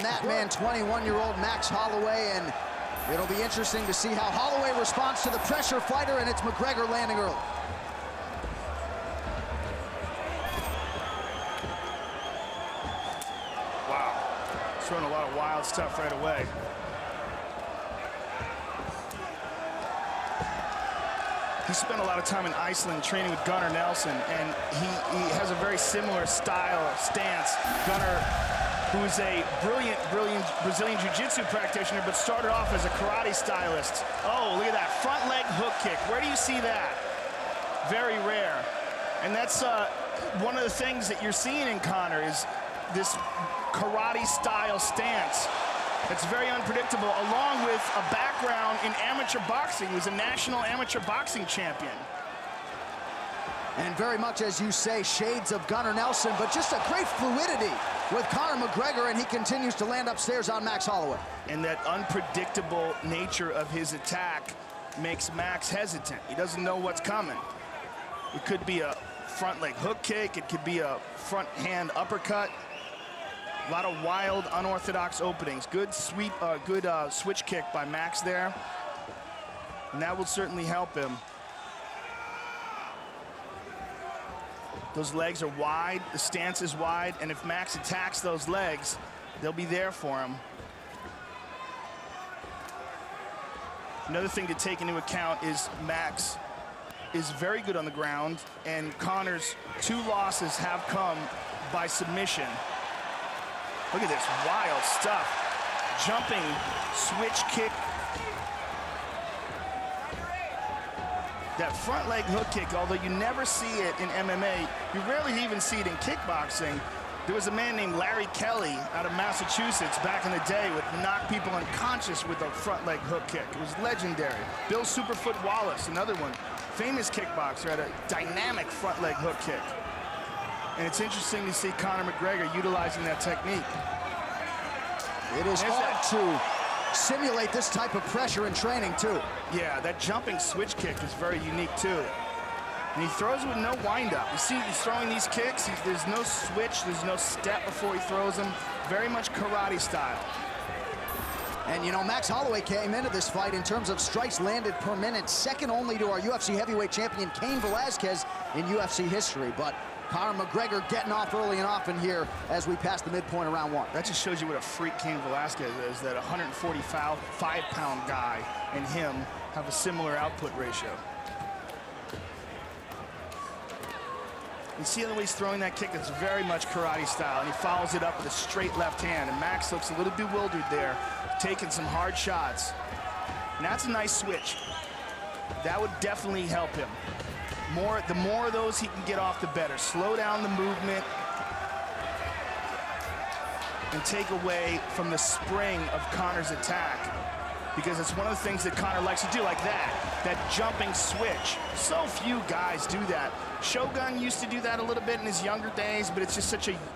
that man, 21-year-old Max Holloway, and it'll be interesting to see how Holloway responds to the pressure fighter, and it's McGregor landing early. Wow, throwing a lot of wild stuff right away. He spent a lot of time in Iceland training with Gunnar Nelson, and he has a very similar stance. Gunnar, who is a brilliant Brazilian Jiu-Jitsu practitioner, but started off as a karate stylist. Oh, look at that, front leg hook kick. Where do you see that? Very rare. And that's one of the things that you're seeing in Conor is this karate-style stance. It's very unpredictable, along with a background in amateur boxing. He was a national amateur boxing champion. And very much, as you say, shades of Gunnar Nelson, but just a great fluidity with Conor McGregor, and he continues to land upstairs on Max Holloway. And that unpredictable nature of his attack makes Max hesitant. He doesn't know what's coming. It could be a front leg hook kick. It could be a front hand uppercut. A lot of wild, unorthodox openings. Good sweep, good switch kick by Max there. And that will certainly help him. Those legs are wide, the stance is wide, and if Max attacks those legs, they'll be there for him. Another thing to take into account is Max is very good on the ground, and Conor's 2 losses have come by submission. Look at this wild stuff. Jumping switch kick. That front leg hook kick, although you never see it in MMA, you rarely even see it in kickboxing. There was a man named Larry Kelly out of Massachusetts back in the day would knock people unconscious with a front leg hook kick. It was legendary. Bill Superfoot Wallace, another one, famous kickboxer, had a dynamic front leg hook kick. And it's interesting to see Conor McGregor utilizing that technique. It is hard to simulate this type of pressure in training, too. Yeah, that jumping switch kick is very unique, too. And he throws with no wind-up. You see, he's throwing these kicks. There's no switch. There's no step before he throws them. Very much karate style. And, you know, Max Holloway came into this fight in terms of strikes landed per minute, second only to our UFC heavyweight champion, Cain Velasquez, in UFC history. But Conor McGregor getting off early and often here as we pass the midpoint of round 1. That just shows you what a freak Cain Velasquez is, that 145-pound guy and him have a similar output ratio. You see the way he's throwing that kick, it's very much karate style, and he follows it up with a straight left hand, and Max looks a little bewildered there, taking some hard shots. And that's a nice switch. That would definitely help him. The more of those he can get off, the better. Slow down the movement and take away from the spring of Conor's attack, because it's one of the things that Conor likes to do, like that jumping switch. So few guys do that. Shogun used to do that a little bit in his younger days, but it's just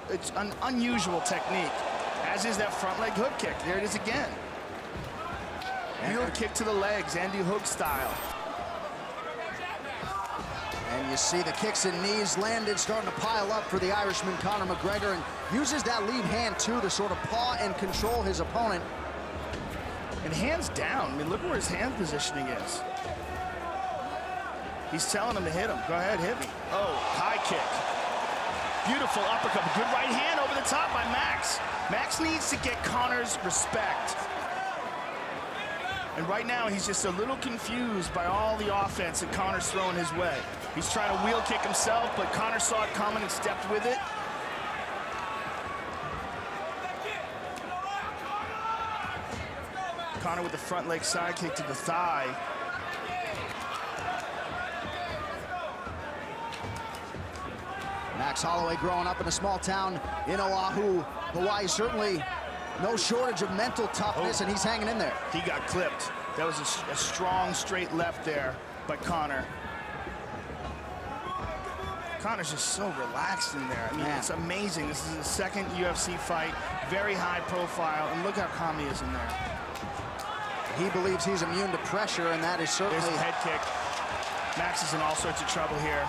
it's an unusual technique, as is that front leg hook kick. There it is again. Heel kick to the legs, Andy Hook style. And you see the kicks and knees landed, starting to pile up for the Irishman, Conor McGregor, and uses that lead hand, too, to sort of paw and control his opponent. And hands down. I mean, look where his hand positioning is. He's telling him to hit him. Go ahead, hit me. Oh, high kick. Beautiful uppercut. Good right hand over the top by Max. Max needs to get Conor's respect. And right now, he's just a little confused by all the offense that Conor's throwing his way. He's trying to wheel kick himself, but Conor saw it coming and stepped with it. Conor with the front leg side kick to the thigh. Max Holloway growing up in a small town in Oahu, Hawaii. Certainly no shortage of mental toughness, and he's hanging in there. He got clipped. That was a strong straight left there by Conor. Conor's just so relaxed in there. I mean, it's amazing. This is his second UFC fight, very high profile, and look how calm he is in there. He believes he's immune to pressure, and that is certainly... There's a head kick. Max is in all sorts of trouble here.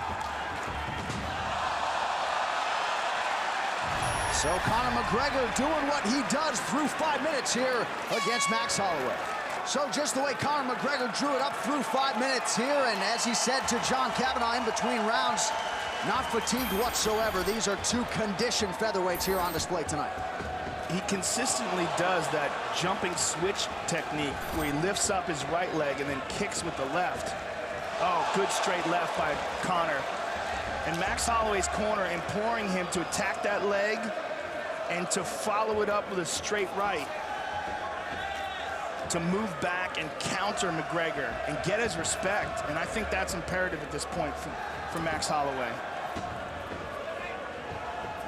So Conor McGregor doing what he does through 5 minutes here against Max Holloway. So just the way Conor McGregor drew it up through 5 minutes here, and as he said to John Kavanagh in between rounds, not fatigued whatsoever. These are two conditioned featherweights here on display tonight. He consistently does that jumping switch technique where he lifts up his right leg and then kicks with the left. Oh, good straight left by Conor. And Max Holloway's corner imploring him to attack that leg and to follow it up with a straight right, to move back and counter McGregor and get his respect. And I think that's imperative at this point for Max Holloway.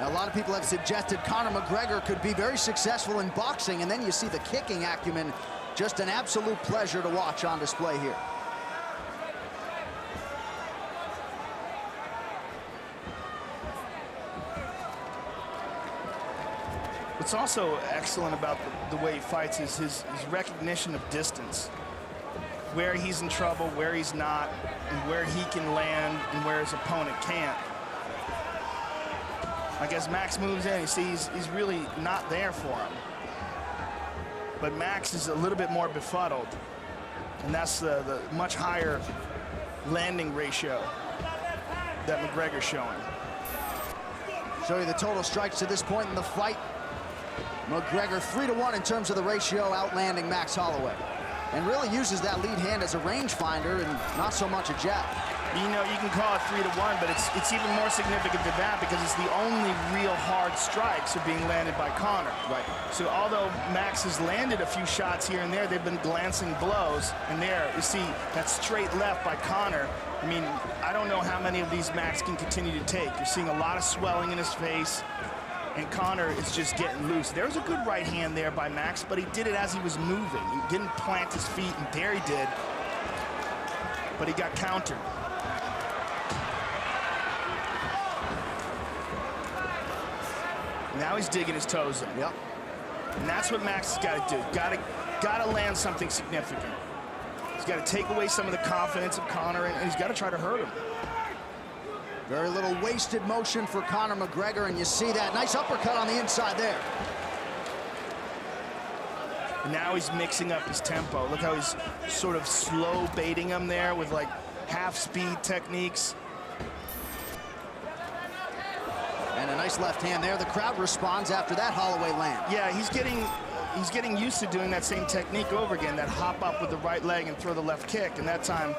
Now, a lot of people have suggested Conor McGregor could be very successful in boxing, and then you see the kicking acumen. Just an absolute pleasure to watch on display here. What's also excellent about the way he fights is his recognition of distance. Where he's in trouble, where he's not, and where he can land and where his opponent can't. Like as Max moves in, you see he's really not there for him. But Max is a little bit more befuddled. And that's the much higher landing ratio that McGregor's showing. Show you the total strikes to this point in the fight. McGregor 3-1 in terms of the ratio, outlanding Max Holloway. And really uses that lead hand as a rangefinder and not so much a jab. You know, you can call it 3-1, but it's even more significant than that because it's the only real hard strikes are being landed by Conor. Right. So although Max has landed a few shots here and there, they've been glancing blows. And there, you see that straight left by Conor. I mean, I don't know how many of these Max can continue to take. You're seeing a lot of swelling in his face, and Conor is just getting loose. There's a good right hand there by Max, but he did it as he was moving. He didn't plant his feet, and there he did. But he got countered. Now he's digging his toes in. Yep. And that's what Max has got to do. Got to land something significant. He's got to take away some of the confidence of Conor, and he's got to try to hurt him. Very little wasted motion for Conor McGregor, and you see that nice uppercut on the inside there. And now he's mixing up his tempo. Look how he's sort of slow baiting him there with like half-speed techniques. And a nice left hand there. The crowd responds after that Holloway land. Yeah, he's getting used to doing that same technique over again, that hop up with the right leg and throw the left kick, and that time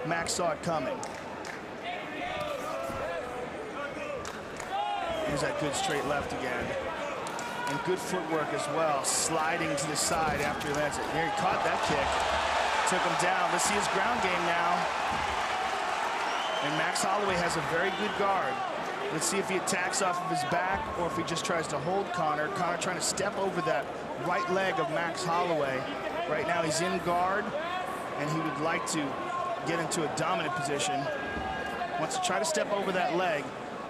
Max saw it coming. Here's that good straight left again. And good footwork as well, sliding to the side after he lands it. There, he caught that kick, took him down. Let's see his ground game now. And Max Holloway has a very good guard. Let's see if he attacks off of his back or if he just tries to hold Conor. Conor trying to step over that right leg of Max Holloway. Right now he's in guard, and he would like to get into a dominant position. Wants to try to step over that leg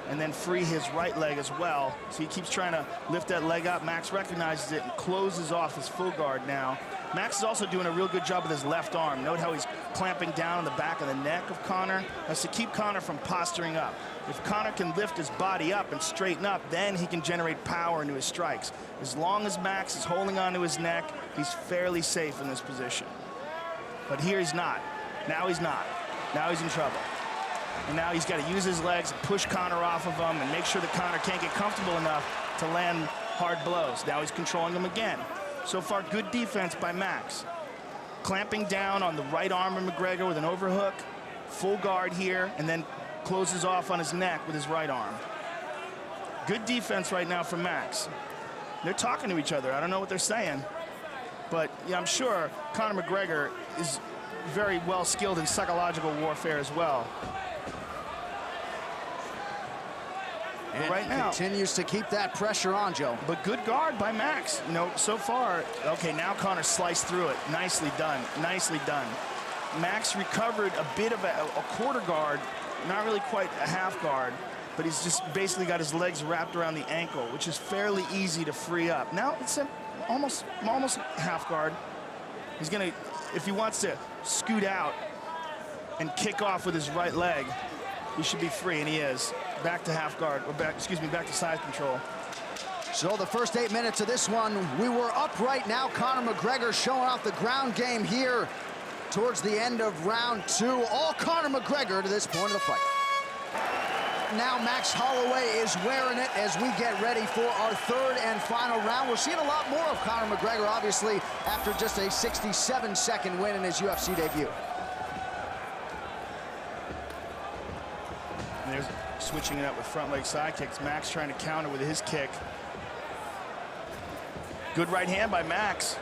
and then free his right leg as well. So he keeps trying to lift that leg up. Max recognizes it and closes off his full guard now. Max is also doing a real good job with his left arm. Note how he's clamping down on the back of the neck of Conor. That's to keep Conor from posturing up. If Conor can lift his body up and straighten up, then he can generate power into his strikes. As long as Max is holding onto his neck, he's fairly safe in this position. But here he's not. Now he's not. Now he's in trouble. And now he's got to use his legs and push Conor off of him and make sure that Conor can't get comfortable enough to land hard blows. Now he's controlling him again. So far, good defense by Max. Clamping down on the right arm of McGregor with an overhook. Full guard here, and then closes off on his neck with his right arm. Good defense right now from Max. They're talking to each other. I don't know what they're saying. But yeah, I'm sure Conor McGregor is very well skilled in psychological warfare as well. And right now continues to keep that pressure on, Joe. But good guard by Max. You know, so far, okay, now Conor sliced through it. Nicely done, nicely done. Max recovered a bit of a quarter guard, not really quite a half guard, but he's just basically got his legs wrapped around the ankle, which is fairly easy to free up. Now it's almost half guard. He's gonna, if he wants to scoot out and kick off with his right leg, he should be free, and he is. Back to half guard, or back to side control. So the first 8 minutes of this one, we were up right now. Conor McGregor showing off the ground game here towards the end of round 2. All Conor McGregor to this point of the fight. Now Max Holloway is wearing it as we get ready for our third and final round. We're seeing a lot more of Conor McGregor, obviously, after just a 67-second win in his UFC debut. And there's switching it up with front leg side kicks. Max trying to counter with his kick. Good right hand by Max.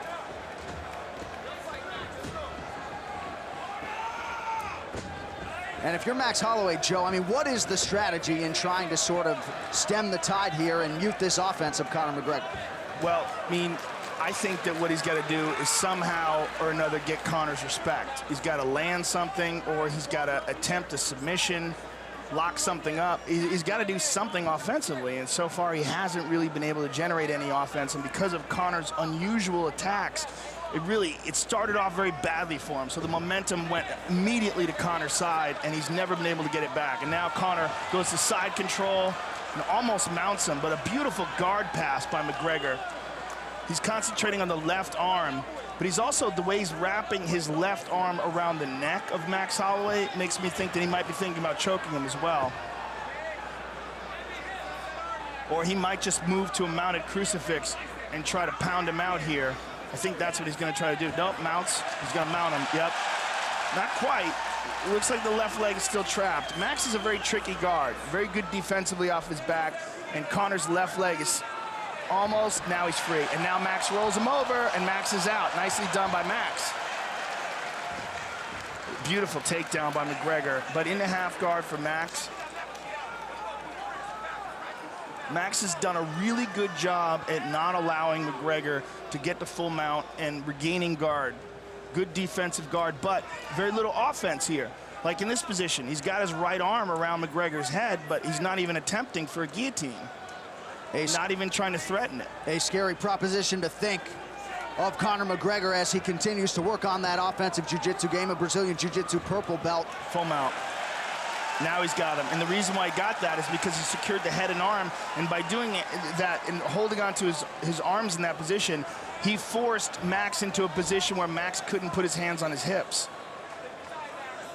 And if you're Max Holloway, Joe, I mean, what is the strategy in trying to sort of stem the tide here and mute this offense of Conor McGregor? Well, I mean, I think that what he's got to do is somehow or another get Conor's respect. He's got to land something, or he's got to attempt a submission, lock something up. He's got to do something offensively, and so far he hasn't really been able to generate any offense. And because of Conor's unusual attacks, it started off very badly for him. So the momentum went immediately to Conor's side, and he's never been able to get it back. And now Conor goes to side control and almost mounts him, but a beautiful guard pass by McGregor. He's concentrating on the left arm, but he's also, the way he's wrapping his left arm around the neck of Max Holloway makes me think that he might be thinking about choking him as well. Or he might just move to a mounted crucifix and try to pound him out here. I think that's what he's going to try to do. Nope, mounts. He's going to mount him. Yep. Not quite. It looks like the left leg is still trapped. Max is a very tricky guard. Very good defensively off his back. And Conor's left leg is almost, now he's free. And now Max rolls him over, and Max is out. Nicely done by Max. Beautiful takedown by McGregor, but in the half guard for Max. Max has done a really good job at not allowing McGregor to get the full mount and regaining guard. Good defensive guard, but very little offense here. Like in this position, he's got his right arm around McGregor's head, but he's not even attempting for a guillotine. He's not even trying to threaten it. A scary proposition to think of Conor McGregor as he continues to work on that offensive jiu-jitsu game, a Brazilian jiu-jitsu purple belt. Full mount. Now he's got him. And the reason why he got that is because he secured the head and arm. And by doing that and holding on to his arms in that position, he forced Max into a position where Max couldn't put his hands on his hips.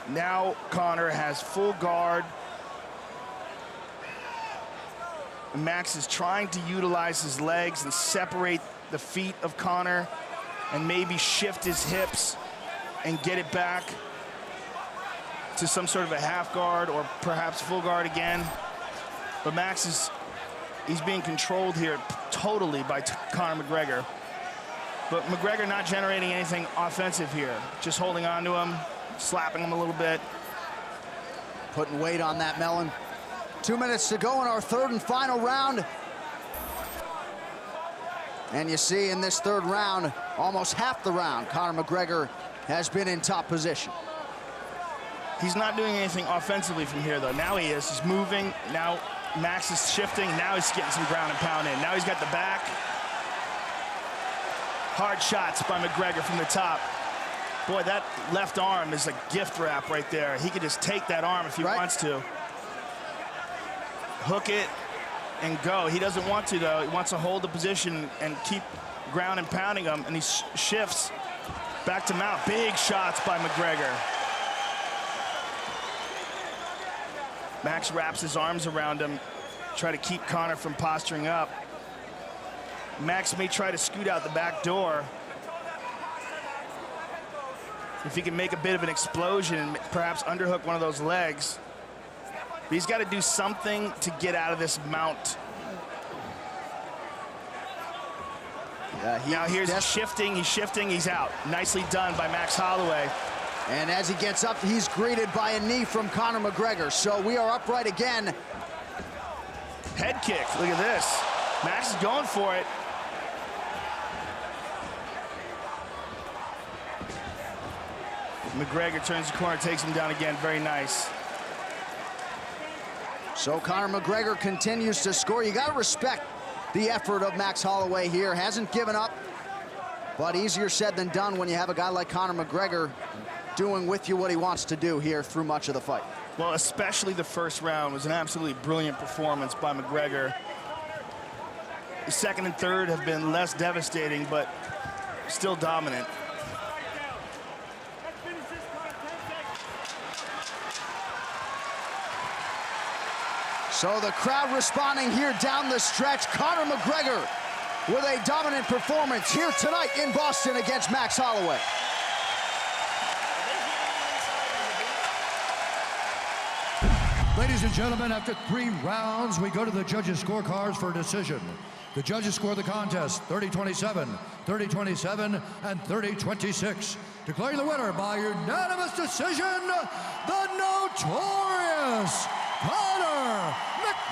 Now Conor has full guard. Max is trying to utilize his legs and separate the feet of Conor and maybe shift his hips and get it back to some sort of a half guard or perhaps full guard again. But Max he's being controlled here totally by Conor McGregor. But McGregor not generating anything offensive here, just holding on to him, slapping him a little bit. Putting weight on that melon. 2 minutes to go in our third and final round. And you see in this third round, almost half the round, Conor McGregor has been in top position. He's not doing anything offensively from here, though. Now he is. He's moving. Now Max is shifting. Now he's getting some ground and pound in. Now he's got the back. Hard shots by McGregor from the top. Boy, that left arm is a gift wrap right there. He could just take that arm if he wants to. Hook it and go. He doesn't want to, though. He wants to hold the position and keep ground and pounding him, and he shifts back to mount. Big shots by McGregor. Max wraps his arms around him, try to keep Conor from posturing up. Max may try to scoot out the back door. If he can make a bit of an explosion and perhaps underhook one of those legs. But he's got to do something to get out of this mount. Now here's shifting, he's out. Nicely done by Max Holloway. And as he gets up, he's greeted by a knee from Conor McGregor. So we are upright again. Head kick, look at this. Max is going for it. McGregor turns the corner, takes him down again, very nice. So Conor McGregor continues to score. You got to respect the effort of Max Holloway here. Hasn't given up, but easier said than done when you have a guy like Conor McGregor doing with you what he wants to do here through much of the fight. Well, especially the first round was an absolutely brilliant performance by McGregor. The second and third have been less devastating, but still dominant. So the crowd responding here down the stretch. Conor McGregor with a dominant performance here tonight in Boston against Max Holloway. Ladies and gentlemen, after 3 rounds, we go to the judges' scorecards for a decision. The judges score the contest 30-27, 30-27, and 30-26. Declaring the winner by unanimous decision, the notorious Conor McGregor.